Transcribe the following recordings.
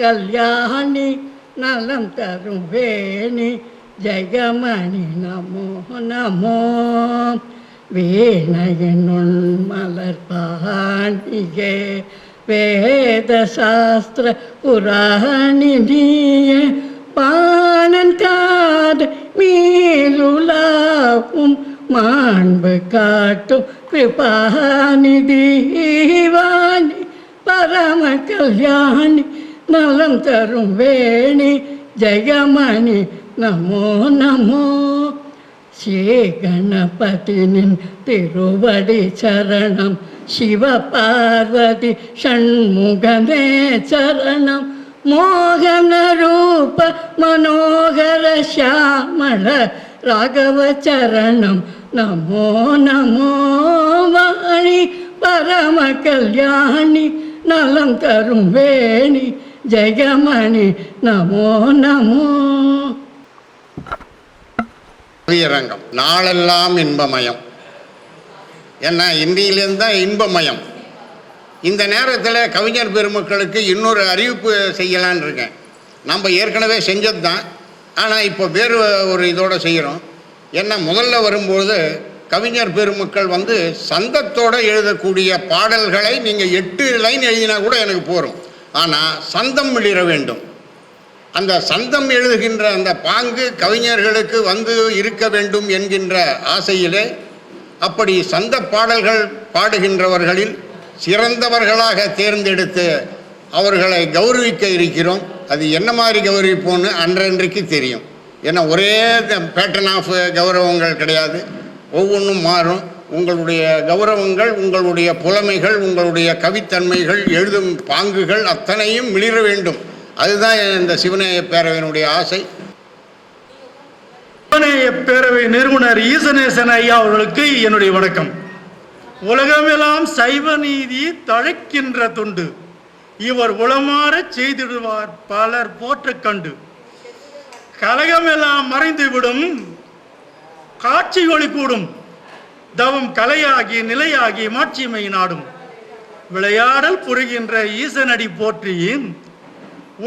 கல்யாணி நலம் தரும் வேணி ஜெகமணி நமோ நமோ வீணையனுள் மலர் பாணிகே வேத சாஸ்திர புராணினிய பாணன் காது மீளுலாவும் மாண்பு காட்டும் கிருபாநிதி வாணி பரம கல்யாணி நலம் தரும் வேணி ஜெயமணி நமோ நமோ ஸ்ரீ கணபதினின் திருவடி சரணம் சிவ பார்வதி ஷண்முகமே சரணம் மோகன ரூப மனோகர ஷியாமள ராகவ சரணம் நமோ நமோ வாணி பரம கல்யாணி நலம் தரும் வேணி ஜெயமணி நமோ நமோ. கவியரங்கம் நாளெல்லாம் இன்பமயம். ஏன்னா இன்றையிலேருந்து தான் இன்பமயம். இந்த நேரத்தில் கவிஞர் பெருமக்களுக்கு இன்னொரு அறிவிப்பு செய்யலான்னு இருக்கேன். நம்ம ஏற்கனவே செஞ்சது தான், ஆனால் இப்போ வேறு ஒரு இதோடு செய்கிறோம். ஏன்னா முதல்ல வரும்போது கவிஞர் பெருமக்கள் சந்தத்தோடு எழுதக்கூடிய பாடல்களை நீங்கள் 8 லைன் எழுதினா கூட எனக்கு போகும். ஆனால் சந்தம் விளிர வேண்டும். அந்த சந்தம் எழுதுகின்ற அந்த பாங்கு கவிஞர்களுக்கு இருக்க வேண்டும் என்கின்ற ஆசையிலே அப்படி சந்த பாடல்கள் பாடுகின்றவர்களில் சிறந்தவர்களாக தேர்ந்தெடுத்து அவர்களை கௌரவிக்க இருக்கிறோம். அது என்ன மாதிரி கௌரவிப்போன்னு அன்றைக்கு தெரியும். ஏன்னா ஒரே பேட்டர்ன் ஆஃப் கௌரவங்கள் கிடையாது, ஒவ்வொன்றும் மாறும். உங்களுடைய கௌரவங்கள், உங்களுடைய புலமைகள், உங்களுடைய கவித்தன்மைகள், எழுதும் பாங்குகள் அத்தனையும் மிளிர வேண்டும். அதுதான் இந்த சிவநேய பேரவையினுடைய ஆசை. சிவநேய பேரவை நிறுவனர் ஈசனேசன் ஐயா அவர்களுக்கு என்னுடைய வணக்கம். உலகமெல்லாம் சைவ நீதி தழைக்கின்ற தொண்டு இவர் உளமாற செய்திடுவார் பலர் போற்ற கண்டு. கலகமெல்லாம் மறைந்துவிடும் காட்சி ஒளி கூடும் தவம் கலையாகி நிலையாகி மாட்சிமை நாடும். விளையாடல் புரிகின்ற ஈசனடி போற்றி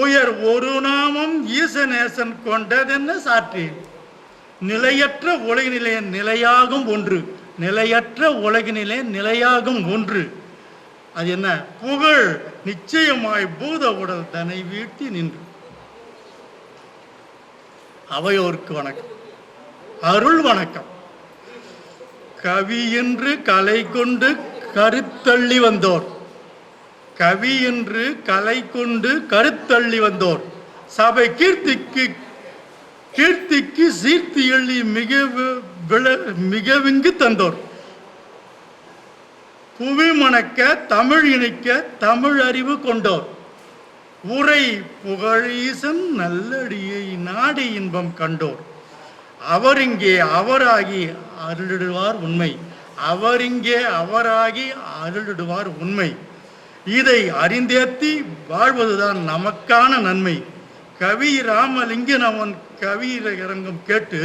உயர் ஒரு நாமம் ஈசநேசன் கொண்டதென்ன சாற்றி. நிலையற்ற உலகினிலே நிலையாகும் ஒன்று, நிலையற்ற உலகினிலே நிலையாகும் ஒன்று. அது என்ன? புகழ் நிச்சயமாய் பூத உடல் தன்னை வீழ்த்தி நின்று. அவையோருக்கு வணக்கம், அருள் வணக்கம். கவி என்று கலை கொண்டு கருத்தள்ளி வந்தோர், கவி என்று கலை கொண்டு கருத்தள்ளி வந்தோர், சபை கீர்த்திக்கு சீர்த்தி எள்ளி மிகவிங்கு தந்தோர், புவி மணக்க தமிழ் இணைக்க தமிழ் அறிவு கொண்டோர், உரை புகழீசன் நல்லடியை நாடி இன்பம் கண்டோர், அவர் இங்கே அவராகி அருளிடுவார் உண்மை, அவர் இங்கே அவராகி அருளிடுவார் உண்மை. இதை அறிந்தேத்தி வாழ்வதுதான் நமக்கான நன்மை. கவி ராமலிங்கன் அவன் கவியிரங்கம் கேட்டு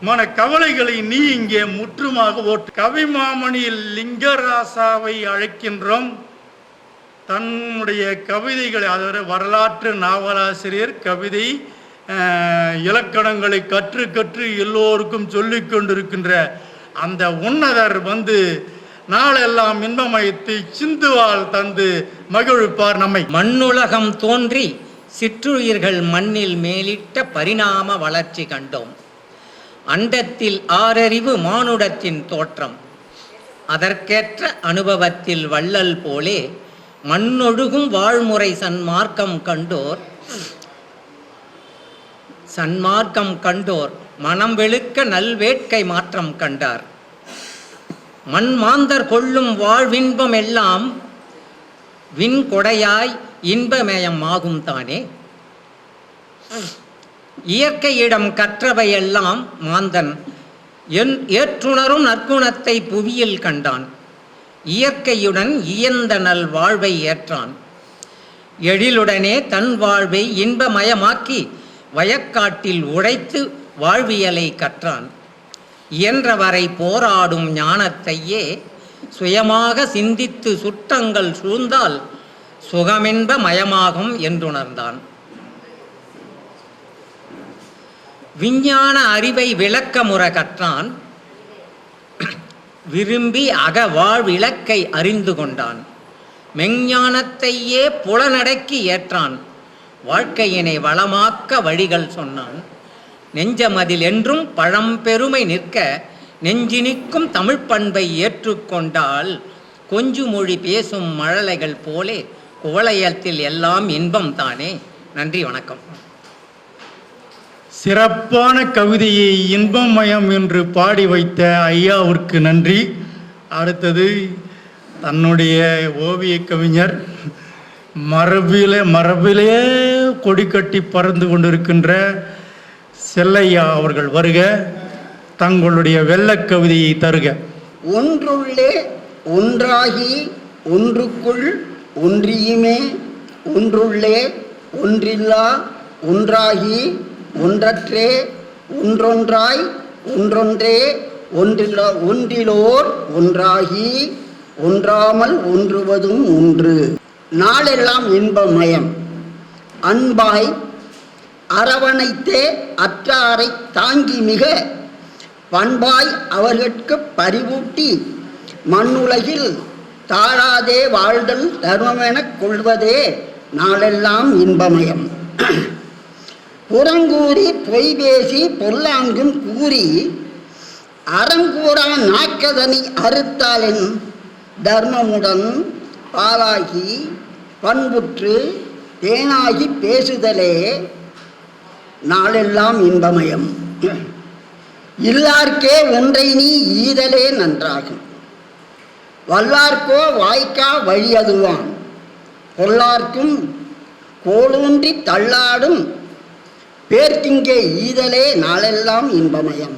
மன கவலைகளை நீ இங்கே முற்றுமாக ஓட்டு. கவிமாமணியில் லிங்கராசாவை அழைக்கின்றோம். தன்னுடைய கவிதைகளை, அதாவது வரலாற்று நாவலாசிரியர், கவிதை இலக்கணங்களை கற்று எல்லோருக்கும் சொல்லி கொண்டிருக்கின்ற அந்த உன்னதர் நாளெல்லாம் இன்பமயத்தை சிந்துவால் தந்து மகிழ்ப்பார் நம்மை. மண்ணுலகம் தோன்றி சிற்றுயிர்கள் மண்ணில் மேலிட்ட பரிணாம வளர்ச்சி கண்டோம். அண்டத்தில் ஆறறிவு மானுடத்தின் தோற்றம், அதற்கேற்ற அனுபவத்தில் வள்ளல் போலே மண்ணொழுகும் வாழ்முறை சன்மார்க்கம் கண்டோர் மனம் வெளுக்க நல்வேட்கை மாற்றம் கண்டார். மண் மாந்தர் கொள்ளும் வாழ்வின்பம் எல்லாம் விண்கொடையாய் இன்பமயம் ஆகும் தானே. இயற்கையிடம் கற்றவையெல்லாம் மாந்தன் ஏற்றுணரும் நற்குணத்தை புவியில் கண்டான். இயற்கையுடன் இயந்த நல் வாழ்வை ஏற்றான். எழிலுடனே தன் வாழ்வை இன்பமயமாக்கி வயக்காட்டில் உழைத்து வாழ்வியலை கற்றான். இயன்றவரை போராடும் ஞானத்தையே சுயமாக சிந்தித்து சுற்றங்கள் சூழ்ந்தால் சுகமின்ப மயமாகும் என்றுணர்ந்தான். விஞ்ஞான அறிவை விளக்கமுற கற்றான். விரும்பி அகவாழ் இலக்கை அறிந்து கொண்டான். மெஞ்ஞானத்தையே புலனடக்கி ஏற்றான். வாழ்க்கையினை வளமாக்க வழிகள் சொன்னான். நெஞ்சமதில் என்றும் பழம்பெருமை நிற்க நெஞ்சினிக்கும் தமிழ் பண்பை ஏற்றுக்கொண்டால் கொஞ்சு மொழி பேசும் மழலைகள் போலே குவளையத்தில் எல்லாம் இன்பம் தானே. நன்றி, வணக்கம். சிறப்பான கவிதையை இன்பமயம் என்று பாடி வைத்த ஐயாவிற்கு நன்றி. அடுத்தது தன்னுடைய ஓவிய கவிஞர் மரபிலே கொடி கட்டி பறந்து கொண்டிருக்கின்ற செல்லையா அவர்கள் வருக. தங்களுடைய வெள்ளக் கவிதையை தருக. ஒன்றுள்ளே ஒன்றாகி ஒன்றுக்குள் ஒன்றியுமே ஒன்றுள்ளே ஒன்றில்லா ஒன்றாகி ஒன்றற்றே ஒன்றொன்றாய் ஒன்றொன்றே ஒன்றிலோர் ஒன்றாகி ஒன்றாமல் ஒன்றுவதும் ஒன்று. நாளெல்லாம் இன்பமயம். அன்பாய் அரவணைத்தே அற்றாரை தாங்கி மிக பண்பாய் அவர்கட்கு பரிவூட்டி மண்ணுலகில் தாழாதே வாழ்தல் தர்மமெனக் கொள்வதே நாளெல்லாம் இன்பமயம். புறங்கூறி பொய் பேசி பொல்லாங்கும் கூறி அறங்கூறா நாக்கதனை அறுத்தாலின் தர்மமுடன் பாலாகி பண்புற்று தேனாகி பேசுதலே நாளெல்லாம் இன்பமயம். இல்லார்க்கே ஒன்றை நீ ஈதலே நன்றாகும். வல்லார்க்கோ வாய்க்கா வழி அதுவான். பொல்லார்க்கும் கோலூன்றி தள்ளாடும் பேர்த்திங்கே ஈதலே நாளெல்லாம் இன்பமயம்.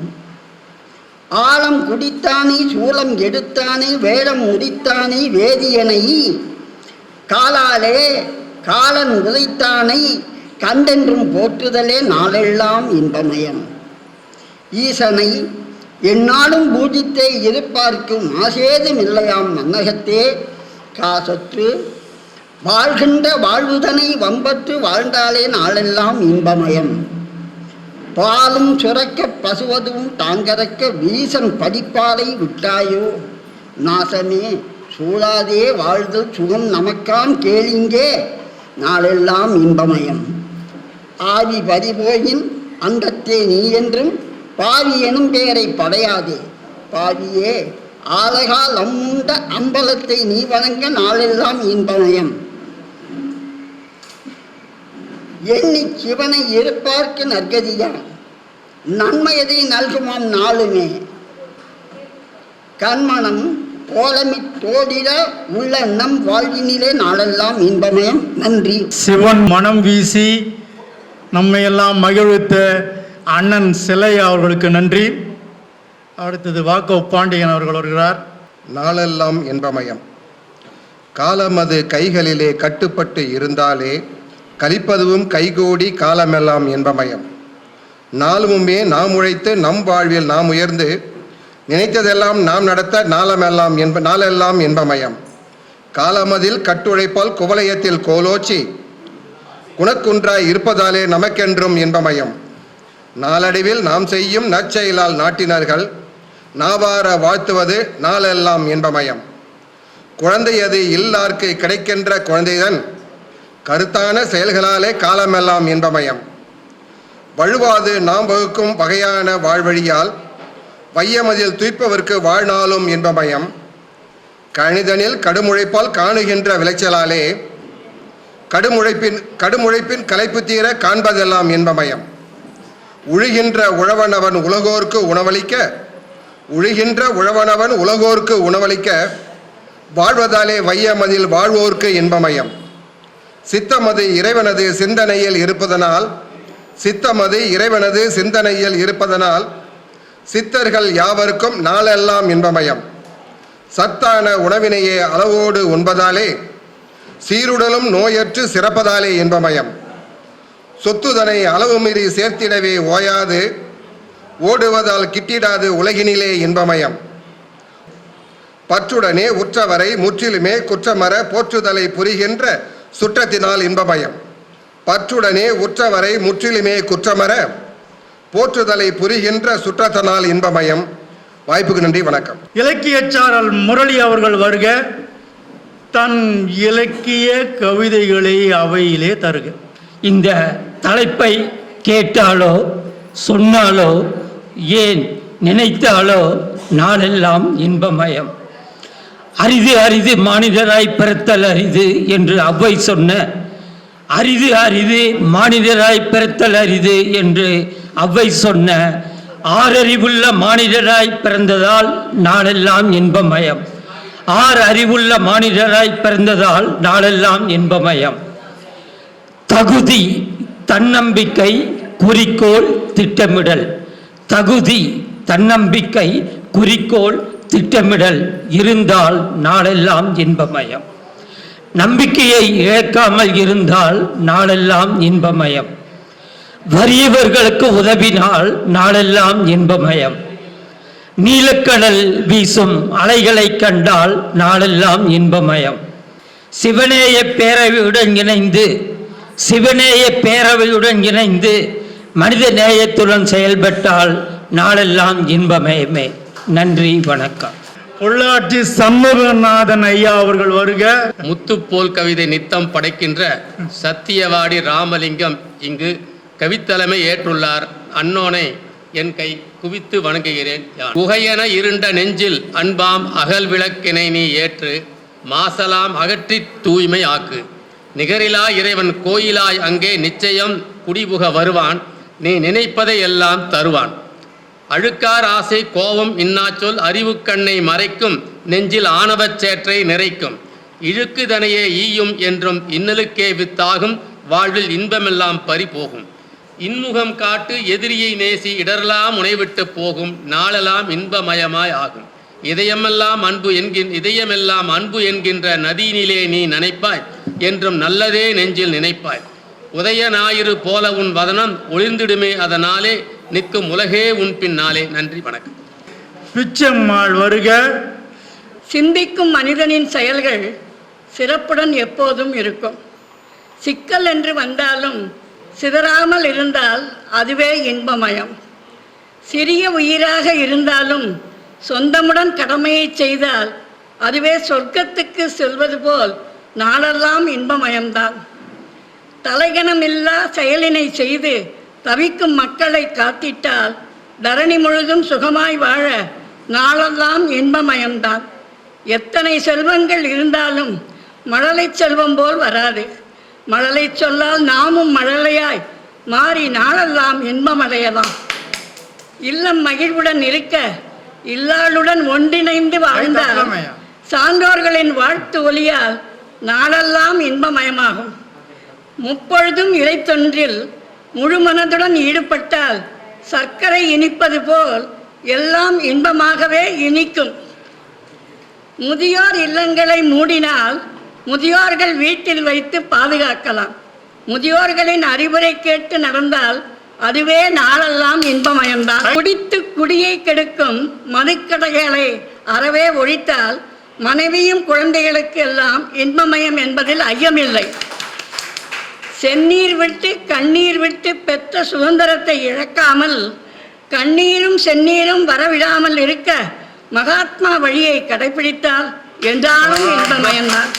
ஆழம் குடித்தானே சூலம் எடுத்தானே வேடம் முடித்தானே வேதியனை காலாலே காலன் உதைத்தானை கண்டென்றும் போற்றுதலே நாளெல்லாம் இன்பமயம். ஈசனை எந்நாளும் பூஜித்தே இருப்பார்க்கும் ஆசேதும் இல்லையாம் மன்னகத்தே காசற்று வாழ்கின்ற வாழ்வுதனை வம்பற்று வாழ்ந்தாலே நாளெல்லாம் இன்பமயம். பாலும் சுரக்க பசுவதும் தாங்கறக்க வீசன் படிப்பாலை விட்டாயோ நாசமே சூழாதே வாழ்தல் சுகம் நமக்காம் கேளிங்கே நாளெல்லாம் இன்பமயம். ஆவி பறிபோயின் அந்தத்தே நீ என்றும் பாவி எனும் பெயரை படையாதே. பாவியே ஆலகால் அம்முண்ட அம்பலத்தை நீ வணங்க நாளெல்லாம் இன்பமயம். எண்ணி சிவனை இருப்பார்க்கு நற்கதியான் நன்மையதை நல்குமாம் நாளுமே. கண்மணம் கோலமிட்டோடிட உள்ள நம் வாழ்வினிலே நாளெல்லாம் இன்பமயம். நன்றி. சிவன் மனம் வீசி நம்மையெல்லாம் மகிழ்வித்த அண்ணன் சிலையா அவர்களுக்கு நன்றி. அடுத்தது வாக்கோ பாண்டியன் அவர்கள் வருகிறார். நாளெல்லாம் இன்பமயம். காலமது கைகளிலே கட்டுப்பட்டு இருந்தாலே கலிப்பதுவும் கைகூடி காலமெல்லாம் இன்பமயம். நாளுமே நாம் உழைத்து நம் வாழ்வில் நாம் உயர்ந்து நினைத்ததெல்லாம் நாம் நடத்த நாளெல்லாம் இன்பமயம். காலமதில் கட்டுழைப்பால் குவலயத்தில் கோலோச்சி குணக்குன்றாய் இருப்பதாலே நமக்கென்றும் இன்பமயம். நாளடைவில் நாம் செய்யும் நற்செயலால் நாட்டினர்கள் நாவார வாழ்த்துவது நாளெல்லாம் இன்பமயம். குழந்தையது இல்லார்க்கு கிடைக்கின்ற குழந்தைதன் கருத்தான செயல்களாலே காலமெல்லாம் இன்பமயம். வழுவாது நாம் வகுக்கும் வகையான வாழ்வழியால் வையமதில் துய்ப்பவர்க்கு வாழ்நாளும் இன்பமயம். கணிதனில் கடுமுழைப்பால் காணுகின்ற விளைச்சலாலே கடுமுழைப்பின் களைப்பு தீர காண்பதெல்லாம் இன்பமயம். உழுகின்ற உழவனவன் உலகோர்க்கு உணவளிக்க வாழ்வதாலே வையமதில் வாழ்வோர்க்கு இன்பமயம். சித்தமது இறைவனது சிந்தனையில் இருப்பதனால் சித்தர்கள் யாவருக்கும் நாளெல்லாம் இன்பமயம். சத்தான உணவினையே அளவோடு உண்பதாலே சீருடலும் நோயற்று சிறப்பதாலே இன்பமயம். சொத்துதனை அளவு மீறி சேர்த்திடவே ஓயாது ஓடுவதால் கிட்டிடாது உலகினிலே இன்பமயம். பற்றுடனே உற்றவரை முற்றிலுமே குற்றமற போற்றுதலை புரிகின்ற சுற்றத்தினால் இன்பமயம். பற்றுடனே உற்றவரை முற்றிலுமே குற்றமற போற்றுதலை புரிகின்ற சுற்றத்தினால் இன்பமயம். வாய்ப்புக்கு நன்றி, வணக்கம். இலக்கியச்சாரல் முரளி அவர்கள் வருக. தன் இலக்கிய கவிதைகளை அவையிலே தருக. இந்த தலைப்பை கேட்டாலோ சொன்னாலோ ஏன் நினைத்தாலோ நாளெல்லாம் இன்பமயம். அரிது அரிது மானிடராய் பிறத்தல் அரிது என்று ஔவை சொன்ன அரிது அரிது மானிடராய் பிறத்தல் அரிது என்று ஔவை சொன்ன ஆறறிவுள்ள மானிடராய் பிறந்ததால் நாளெல்லாம் இன்பமயம். ஆறு அறிவுள்ள மானிடராய் பிறந்ததால் நாளெல்லாம் இன்பமயம். தகுதி, தன்னம்பிக்கை, குறிக்கோள், திட்டமிடல். தகுதி, தன்னம்பிக்கை, குறிக்கோள், திட்டமிடல் இருந்தால் நாளெல்லாம் இன்பமயம். நம்பிக்கையை இழக்காமல் இருந்தால் நாளெல்லாம் இன்பமயம். வறியவர்களுக்கு உதவினால் நாளெல்லாம் இன்பமயம். நீலக்கடல் வீசும் அலைகளை கண்டால் நாளெல்லாம் இன்பமயம். சிவநேய பேரவையுடன் இணைந்து மனித நேயத்துடன் செயல்பட்டால் நாளெல்லாம் இன்பமயமே. நன்றி, வணக்கம். பொள்ளாச்சி சண்முகநாதன் ஐயா அவர்கள் வருக. முத்துப்போல் கவிதை நித்தம் படைக்கின்ற சத்தியவாடி ராமலிங்கம் இங்கு கவித்தலைமை ஏற்றுள்ளார். அன்னோனை என் கை குவித்து வணங்குகிறேன். குகையென இருண்ட நெஞ்சில் அன்பாம் அகல் விளக்கினை நீ ஏற்று மாசலாம் அகற்றி தூய்மை ஆக்கு. நிகரிலா இறைவன் கோயிலாய் அங்கே நிச்சயம் குடிபுக வருவான். நீ நினைப்பதை எல்லாம் தருவான். அழுக்கார் ஆசை கோபம் இன்னாச்சொல் அறிவு கண்ணை மறைக்கும். நெஞ்சில் ஆணவச் சேற்றை நிறைக்கும். இழுக்குதனையே ஈயும் என்றும் இன்னலுக்கே வித்தாகும். வாழ்வில் இன்பமெல்லாம் பறிபோகும். இன்முகம் காட்டு எதிரியை நேசி இடரெல்லாம் முனைவிட்டு போகும். நாளெல்லாம் இன்பமயமாய் ஆகும். இதயமெல்லாம் அன்பு என்கின்ற நதியினிலே நீ நினைப்பாய். என்றும் நல்லதே நெஞ்சில் நினைப்பாய். உதய ஞாயிறு போல உன் வதனம் ஒளிர்ந்திடுமே அதனாலே நிற்கும் உலகே உன் பின்னாலே. நன்றி, வணக்கம். பிச்சம்மாள் வருக. சிந்திக்கும் மனிதனின் செயல்கள் சிறப்புடன் எப்போதும் இருக்கும். சிக்கல் என்று வந்தாலும் சிதறாமல் இருந்தால் அதுவே இன்பமயம். சிறிய உயிராக இருந்தாலும் சொந்தமுடன் கடமையை செய்தால் அதுவே சொர்க்கத்துக்கு செல்வது போல் நாளெல்லாம் இன்பமயம்தான். தலைகணமில்லா செயலினை செய்து தவிக்கும் மக்களை காத்திட்டால் தரணி முழுதும் சுகமாய் வாழ நாளெல்லாம் இன்பமயம்தான். எத்தனை செல்வங்கள் இருந்தாலும் மழலை செல்வம் போல் வராது. மழலை சொல்லால் நாமும் மழலையாய் மாறி நாளெல்லாம் இன்பமடையலாம். இல்லம் மகிழ்வுடன் இருக்க இல்லாளுடன் ஒன்றிணைந்து வாழ்ந்தால் சான்றோர்களின் வாழ்த்து ஒலியால் நாளெல்லாம் இன்பமயமாகும். முப்பொழுதும் இறைத்தொன்றில் முழு மனதுடன் ஈடுபட்டால் சர்க்கரை இனிப்பது போல் எல்லாம் இன்பமாகவே இனிக்கும். முதியோர் இல்லங்களை மூடினால் முதியோர்கள் வீட்டில் வைத்து பாதுகாக்கலாம். முதியோர்களின் அறிவுரை கேட்டு நடந்தால் அதுவே நாளெல்லாம் இன்பமயம்தான். குடித்து குடியை கெடுக்கும் மதுக்கடைகளை அறவே ஒழித்தால் மனைவியும் குழந்தைகளுக்கு எல்லாம் இன்பமயம் என்பதில் ஐயமில்லை. செந்நீர் விட்டு கண்ணீர் விட்டு பெற்ற சுதந்திரத்தை இழக்காமல் கண்ணீரும் செந்நீரும் வரவிடாமல் இருக்க மகாத்மா வழியை கடைபிடித்தால் என்றாலும் இன்பமயம்தான்.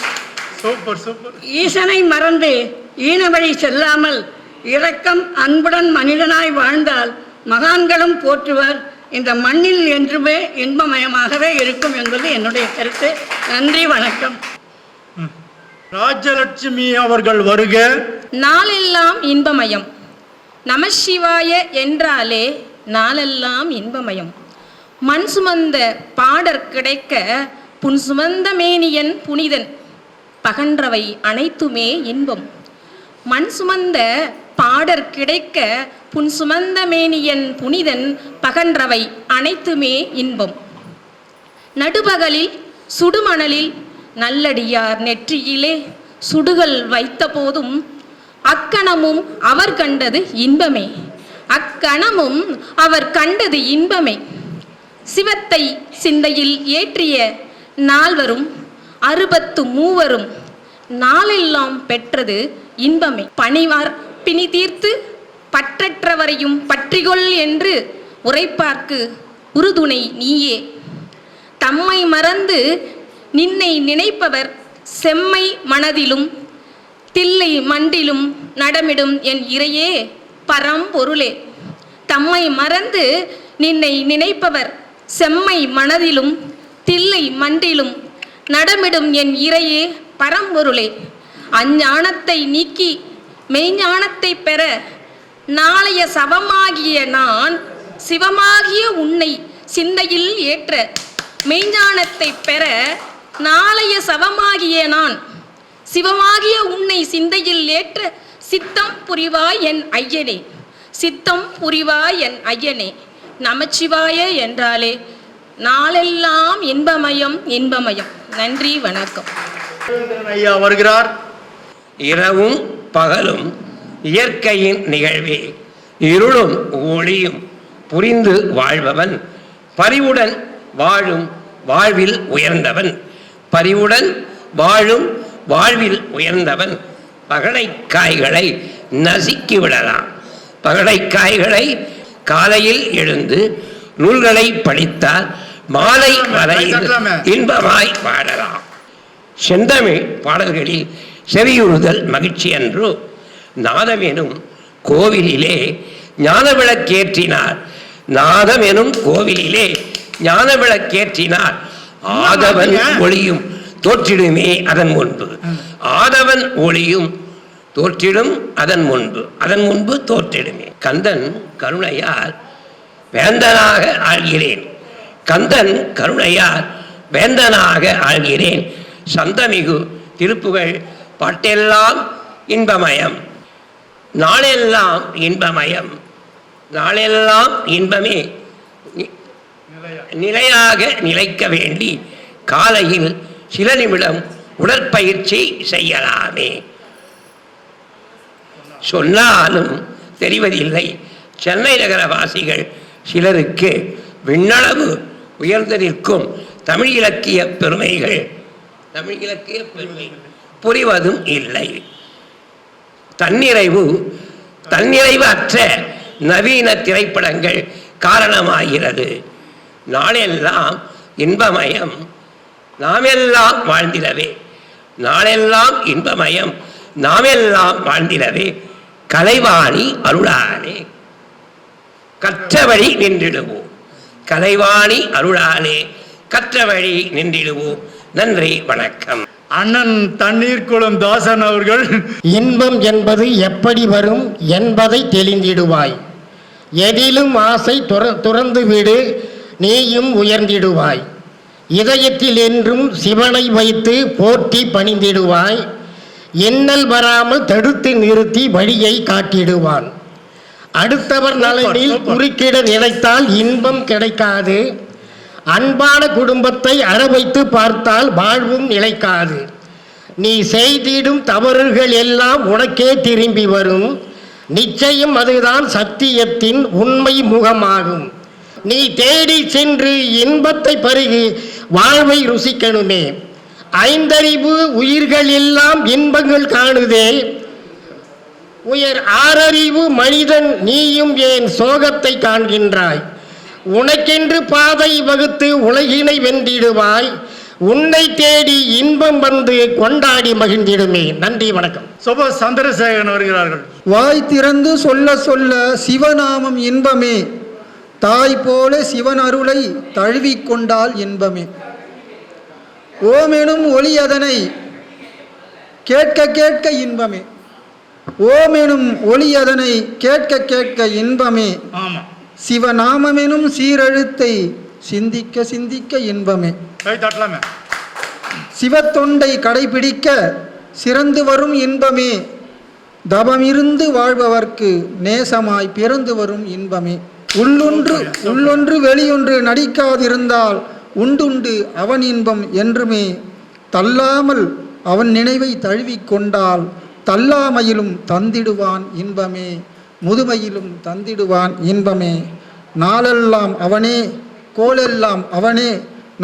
ஈசனை மறந்து ஈன வழி செல்லாமல் இரக்கம் அன்புடன் மனிதனாய் வாழ்ந்தால் மகான்களும் போற்றுவர். இந்த மண்ணில் என்றுமே இன்பமயமாகவே இருக்கும் என்பது என்னுடைய கருத்து. நன்றி, வணக்கம். ராஜலட்சுமி அவர்கள் வருக. நாளெல்லாம் இன்பமயம். நமசிவாய என்றாலே நாளெல்லாம் இன்பமயம். மண் சுமந்த பாடற் கிடைக்க புன் சுமந்த மேனியன் புனிதன் பகன்றவை அனைத்துமே இன்பம். மண் சுமந்த பாடற் கிடைக்க புன் சுமந்த மேனியன் புனிதன் பகன்றவை அனைத்துமே இன்பம். நடுபகலில் சுடுமணலில் நல்லடியார் நெற்றியிலே சுடுகள் வைத்த போதும் அக்கணமும் அவர் கண்டது இன்பமே. அக்கணமும் அவர் கண்டது இன்பமே. சிவத்தை சிந்தையில் ஏற்றிய நால்வரும் 63 நாளெல்லாம் பெற்றது இன்பமே. பணிவார் பிணி தீர்த்து பற்றற்றவரையும் பற்றிகொள் என்று உரைப்பார்க்கு உறுதுணை நீயே. தம்மை மறந்து நின்னை நினைப்பவர் செம்மை மனதிலும் தில்லை மண்டிலும் நடமிடும் என் இறையே பரம்பொருளே. தம்மை மறந்து நின்னை நினைப்பவர் செம்மை மனதிலும் தில்லை மண்டிலும் நடமிடும் என் இறையே பரம்பொருளே. அஞ்ஞானத்தை நீக்கி மெய்ஞானத்தை பெற நாளைய சவமாகிய நான் சிவமாகிய உன்னை சிந்தையில் ஏற்ற. மெய்ஞானத்தை பெற நாளைய சவமாகிய நான் சிவமாகிய உன்னை சிந்தையில் ஏற்ற. சித்தம் புரிவாய் என் ஐயனே, சித்தம் புரிவாய் என் ஐயனே. நமச்சிவாய என்றாலே நாளெல்லாம் இன்பமயம் இன்பமயம். நன்றி, வணக்கம். ஐயா வருகிறார். இரவும் பகலும் இயற்கையின் நிகழ்வே, இருளும் ஒளியும் புரிந்து வாழ்பவன், பரிவுடன் வாழும் வாழ்வில் உயர்ந்தவன். பரிவுடன் வாழும் வாழ்வில் உயர்ந்தவன் பகடைக்காய்களை நசுக்கி விடலாம். பகடைக்காய்களை காலையில் எழுந்து நூல்களை படித்தால் மாலை வரையில் இன்பமாய் பாடலாம். செந்தமிழ் பாடல்களில் செவியுறுதல் மகிழ்ச்சி அன்று. நாதம் எனும் கோவிலிலே ஞான விளக்கேற்றினார். நாதம் எனும் கோவிலிலே ஞான விளக்கேற்றினார். ஆதவன் ஒளியும் தோற்றிடுமே அதன் முன்பு. ஆதவன் ஒளியும் தோற்றிடும் அதன் முன்பு தோற்றிடுமே. கந்தன் கருணையால் வேந்தனாக ஆள்கிறேன். கந்தன் கருணையால் வேந்தனாக ஆள்கிறேன். சந்தமிகு திருப்புகழ் பாட்டெல்லாம் இன்பமயம். நாளெல்லாம் இன்பமயம். நாளெல்லாம் இன்பமே நிலையாக நிலைக்க வேண்டி காலையில் சில நிமிடம் உடற்பயிற்சி செய்யலாமே. சொன்னாலும் தெரிவதில்லை. சென்னை நகர வாசிகள் சிலருக்கு விண்ணளவு உயர்ந்து நிற்கும் தமிழ் இலக்கிய பெருமைகள் புரிவதும் இல்லை. தன்னிறைவு அற்ற நவீன திரைப்படங்கள் காரணமாகிறது. நாளெல்லாம் இன்பமயம் நாமெல்லாம் வாழ்ந்திடவே. நாளெல்லாம் இன்பமயம் நாமெல்லாம் வாழ்ந்திடவே. கலைவாணி அருளாலே கற்ற வழி நின்றிடுவோம். கலைவாணி அருளாலே கற்ற வழி நின்றிடுவோம். நன்றி, வணக்கம். அண்ணன் தண்ணீர் குளம் தாசன் அவர்கள். இன்பம் என்பது எப்படி வரும் என்பதை தெளிந்திடுவாய். எதிலும் ஆசை துறந்து விடு, நீயும் உயர்ந்திடுவாய். இதயத்தில் என்றும் சிவனை வைத்து போற்றி பணிந்திடுவாய். இன்னல் வராமல் தடுத்து நிறுத்தி வழியை காட்டிடுவான். அடுத்தவர் நலனில் குறுக்கிட நினைத்தால் இன்பம் கிடைக்காது. அன்பான குடும்பத்தை அறவைத்து பார்த்தால் வாழ்வும் நிலைக்காது. நீ செய்திடும் தவறுகள் எல்லாம் உனக்கே திரும்பி வரும். நிச்சயம் அதுதான் சத்தியத்தின் உண்மை முகமாகும். நீ தேடி சென்று இன்பத்தை பருகி வாழ்வை ருசிக்கணுமே. ஐந்தறிவு உயிர்கள் எல்லாம் இன்பங்கள் காணுதே. உயர் ஆறறிவு மனிதன் நீயும் ஏன் சோகத்தை காண்கின்றாய்? உனக்கென்று பாதை வகுத்து உலகினை வென்றிடுவாய். உன்னை தேடி இன்பம் வந்து கொண்டாடி மகிழ்ந்திடுமே. நன்றி, வணக்கம். சுப சந்திரசேகரன் வருகிறார்கள். வாய் திறந்து சொல்ல சொல்ல சிவநாமம் இன்பமே. தாய் போல சிவன் அருளை தழுவிக்கொண்டால் இன்பமே. ஓமெனும் ஒளி அதனை கேட்க கேட்க இன்பமே. ஓமெனும் ஒளி அதனை கேட்க கேட்க இன்பமே. சிவநாமமெனும் சீரெழுத்தை சிந்திக்க சிந்திக்க இன்பமே. சிவத்தொண்டை கடைபிடிக்க சிறந்து வரும் இன்பமே. தவமிருந்து வாழ்பவர்க்கு நேசமாய் பிறந்து வரும் இன்பமே. உள்ளொன்று வெளியொன்று நடிக்காதிருந்தால் உண்டுண்டு அவன் இன்பம் என்றுமே. தள்ளாமல் அவன் நினைவை தழுவிக்கொண்டால் தள்ளாமையிலும் தந்திடுவான் இன்பமே. முதுமையிலும் தந்திடுவான் இன்பமே. நாளெல்லாம் அவனே, கோலெல்லாம் அவனே,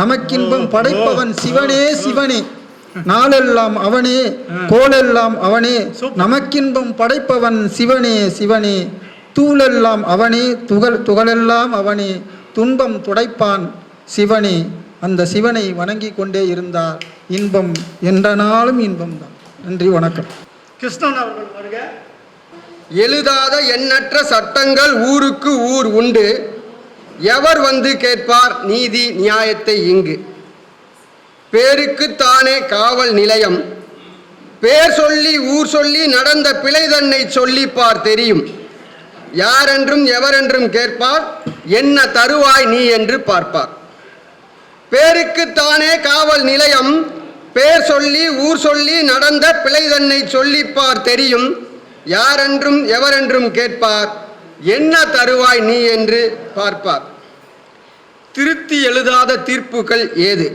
நமக்கின்பம் படைப்பவன் சிவனே சிவனே, நாளெல்லாம் அவனே, கோலெல்லாம் அவனே. நமக்கின்பம் படைப்பவன் சிவனே சிவனே, தூளெல்லாம் அவனே, துகளெல்லாம் அவனே, துன்பம் துடைப்பான் சிவனே. அந்த சிவனை வணங்கி கொண்டே இருந்தார் இன்பம் என்ற நாளும் இன்பம் தான். நன்றி, வணக்கம். கிருஷ்ணன் அவர்கள் வருக. எழுதாத எண்ணற்ற சட்டங்கள் ஊருக்கு ஊர் உண்டு, எவர் வந்து கேட்பார் நீதி நியாயத்தை இங்கு. பேருக்குத்தானே காவல் நிலையம், பேர் சொல்லி ஊர் சொல்லி நடந்த பிழை தன்னை சொல்லிப்பார் தெரியும். யாரென்றும் எவரென்றும் கேட்பார், என்ன தருவாய் நீ என்று பார்ப்பார். பேருக்குத்தானே காவல் நிலையம், பேர் சொல்லி ஊர் சொல்லி நடந்த பிழை தன்னை சொல்லிப்பார் தெரியும். யாரென்றும் எவரென்றும் கேட்பார், என்ன தருவாய் நீ என்று பார்ப்பார். திருத்தி எழுதாத தீர்ப்புகள் ஏது?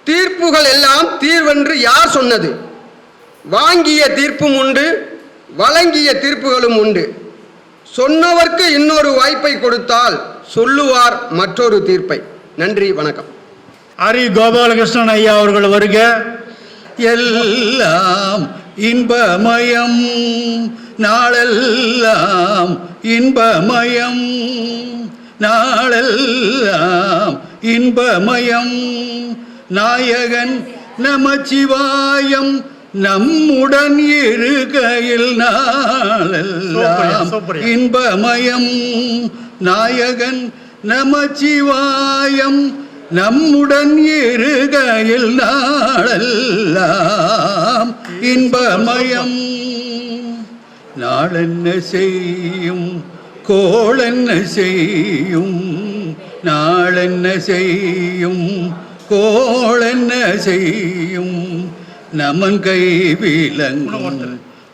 தீர்ப்புகள் எல்லாம் தீர்வென்று யார் சொன்னது? வாங்கிய தீர்ப்பும் உண்டு, வழங்கிய தீர்ப்புகளும் உண்டு. சொன்னவர்க்கு இன்னொரு வாய்ப்பை கொடுத்தால் சொல்லுவார் மற்றொரு தீர்ப்பை. நன்றி, வணக்கம். ஹரி கோபாலகிருஷ்ணன் ஐயா அவர்கள் வருக. எல்லாம் இன்பமயம், நாளெல்லாம் இன்பமயம், நாளெல்லாம் இன்பமயம். நாயகன் நமச்சிவாயம் நம்முடன் இருக்கையில் நாளெல்லாம் இன்பமயம். நாயகன் நமச்சிவாயம் நம்முடன் இருகையில் நாளெல்லாம் இன்பமயம். நாளென்ன செய்யும் கோளென்ன செய்யும், நாளென்ன செய்யும் கோளென்ன செய்யும். நமன் கை விலங்கும்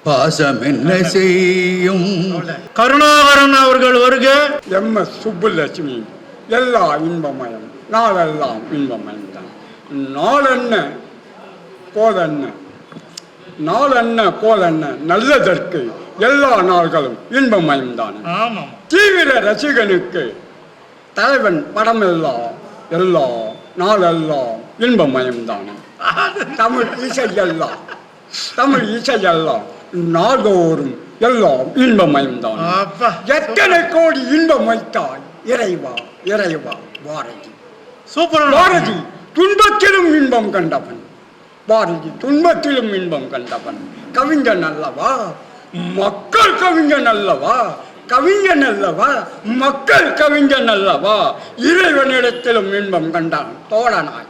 பாசம் என்ன செய்யும். கருணாகரன் அவர்கள் வருக. MS சுப்புலட்சுமி. எல்லா இன்பமயம், நாளெல்லாம் இன்பமயம் தான். நாளென்ன கோலென்ன, நாளென்ன கோலென்ன நல்லதற்கு எல்லா நாள்களும் இன்பமயம் தான். தீவிர ரசிகனுக்கு தலைவன் படமெல்லாம் எல்லா நாளெல்லாம் இன்பமயம் தான். தமிழ் இசையெல்லாம், தமிழ் இசையெல்லாம் நாள்தோறும் எல்லாம் இன்பமயம் தான். எத்தனை கோடி இன்பம் வைத்தாய் இறைவா இறைவா. பாரதி சூப்பர். பாரதி துன்பத்திலும் இன்பம் கண்டவன், பாரதி துன்பத்திலும் இன்பம் கண்டவன். கவிஞன் அல்லவா, மக்கள் கவிஞன் அல்லவா, கவிஞன் அல்லவா, மக்கள் கவிஞன் அல்லவா. இறைவனிடத்திலும் இன்பம் கண்டான் தோழனாய்.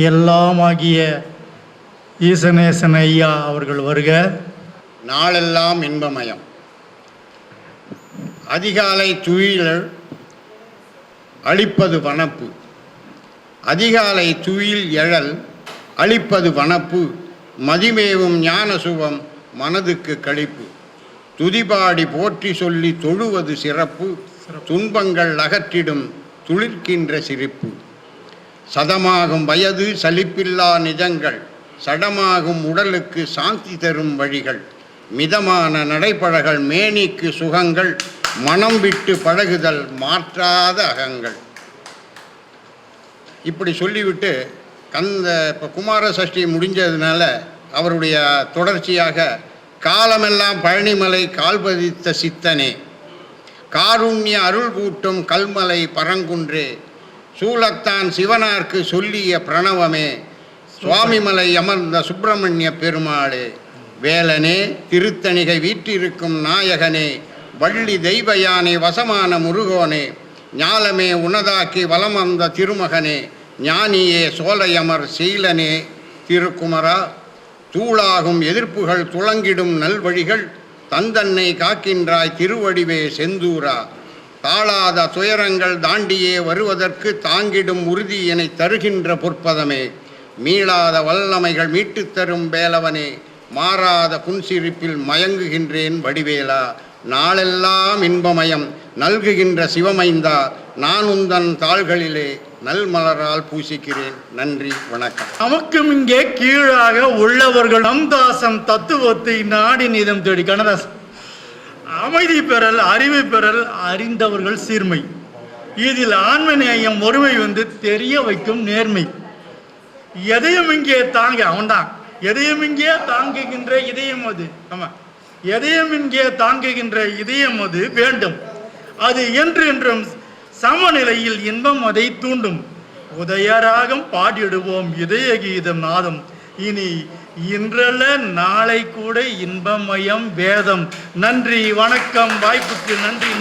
எல்லாமாகிய ஈசனேசன் ஐயா அவர்கள் வருக. நாளெல்லாம் இன்பமயம். அதிகாலை துயிலல் அளிப்பது வனப்பு, அதிகாலை துயில் எழல் அளிப்பது வனப்பு. மதிமேவும் ஞான சுகம் மனதுக்கு களிப்பு. துதிபாடி போற்றி சொல்லி தொழுவது சிறப்பு. துன்பங்கள் அகற்றிடும் துளிர்க்கின்ற சிரிப்பு. சதமாகும் வயது சலிப்பில்லா நிஜங்கள், சடமாகும் உடலுக்கு சாந்தி தரும் வழிகள். மிதமான நடைப்பழகல் மேனிக்கு சுகங்கள், மனம் விட்டு பழகுதல் மாற்றாத அகங்கள். இப்படி சொல்லிவிட்டு இப்போ குமார சஷ்டி முடிஞ்சதுனால அவருடைய தொடர்ச்சியாக காலமெல்லாம் பழனிமலை கால்பதித்த சித்தனே, காருண்ய அருள் கூட்டும் கல்மலை பரங்குன்றே, சூலத்தான் சிவனார்க்கு சொல்லிய பிரணவமே, சுவாமிமலை அமர்ந்த சுப்பிரமணிய பெருமாளே, வேலனே திருத்தணிகை வீற்றிருக்கும் நாயகனே, வள்ளி தெய்வ யானை வசமான முருகோனே, ஞாலமே உனதாக்கி வலம் வந்த திருமகனே, ஞானியே சோலையமர் சீலனே திருக்குமரா, தூளாகும் எதிர்ப்புகள் துளங்கிடும் நல்வழிகள் தந்தன்னை காக்கின்றாய் திருவடிவே செந்தூரா. தாளாத துயரங்கள் தாண்டியே வருவதற்கு தாங்கிடும் உறுதி என தருகின்ற பொற்பதமே, மீளாத வல்லமைகள் மீட்டுத் தரும் வேலவனே, மாறாத புன்சிரிப்பில் மயங்குகின்றேன் வடிவேலா. நாளெல்லாம் இன்பமயம் நல்குகின்ற சிவமைந்தா, நான் உந்தன் தாள்களிலே நல்மலரால் பூசிக்கிறேன். நன்றி, வணக்கம். நமக்கும் இங்கே கீழாக உள்ளவர்கள் நம்தாசன் தத்துவத்தை நாடி நீதம் தேடி. கண்ணதாசன் அமைதி பெறல் அறிவு பெறல் அறிந்தவர்கள் சீர்மை. இதில் ஆன்ம நேயம் ஒருமை வந்து தெரிய வைக்கும் நேர்மை. எதையும் இங்கே தாங்க அவன்தான் எதையும் இங்கே தாங்குகின்ற இதயம் அது. ஆமா, எதையும் இங்கே தாங்குகின்ற இதயம் அது வேண்டும். அது என்றென்றும் சமநிலையில் இன்பம் அதை தூண்டும். உதயராகம் பாடிடுவோம் இதய கீதம் நாதம். இனி இன்றல்ல நாளை கூட இன்பமயம் வேதம். நன்றி, வணக்கம். வாய்ப்புக்கு நன்றி.